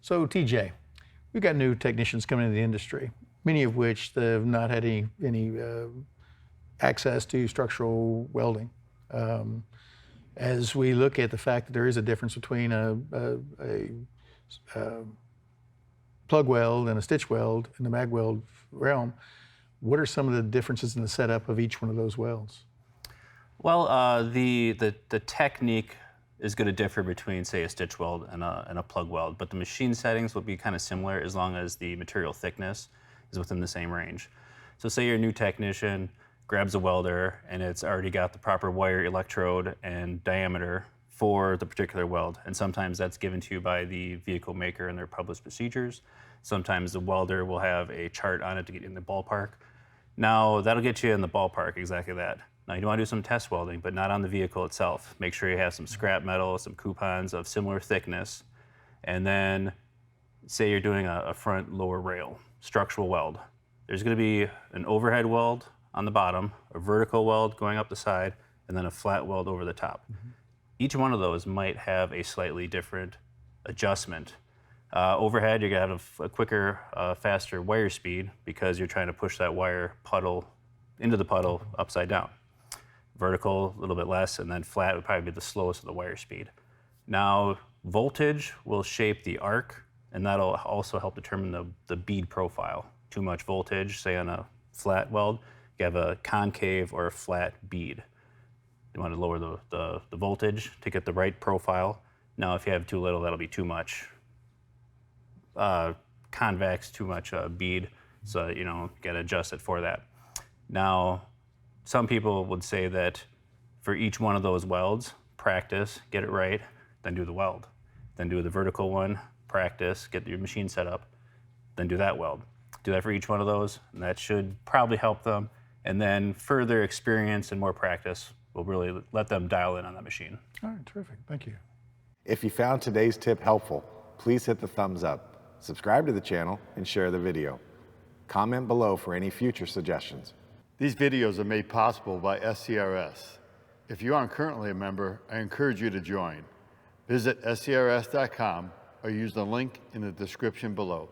So TJ, we've got new technicians coming into the industry, many of which have not had any access to structural welding. As we look at the fact that there is a difference between a plug weld and a stitch weld in the mag weld realm, what are some of the differences in the setup of each one of those welds? Well, the technique is going to differ between, say, a stitch weld and a plug weld, but the machine settings will be kind of similar as long as the material thickness is within the same range. So say you're a new technician, grabs a welder, and it's already got the proper wire, electrode, and diameter for the particular weld. And sometimes that's given to you by the vehicle maker and their published procedures. Sometimes the welder will have a chart on it to get you in the ballpark. Now, that'll get you in the ballpark, exactly that. Now, you want to do some test welding, but not on the vehicle itself. Make sure you have some scrap metal, some coupons of similar thickness, and then say you're doing a front lower rail, structural weld. There's going to be an overhead weld on the bottom, a vertical weld going up the side, and then a flat weld over the top. Each one of those might have a slightly different adjustment. Overhead, you're going to have a quicker, faster wire speed because you're trying to push that wire puddle into the puddle upside down. Vertical, a little bit less, and then flat would probably be the slowest of the wire speed. Now, voltage will shape the arc, and that'll also help determine the bead profile. Too much voltage, say on a flat weld, you have a concave or a flat bead. You want to lower the voltage to get the right profile. Now, if you have too little, that'll be too much convex, too much bead, so you got to adjust it for that. Now, some people would say that for each one of those welds, practice, get it right, then do the weld. Then do the vertical one, practice, get your machine set up, then do that weld. Do that for each one of those, and that should probably help them. And then further experience and more practice will really let them dial in on that machine. All right, terrific, thank you. If you found today's tip helpful, please hit the thumbs up, subscribe to the channel, and share the video. Comment below for any future suggestions. These videos are made possible by SCRS. If you aren't currently a member, I encourage you to join. Visit scrs.com or use the link in the description below.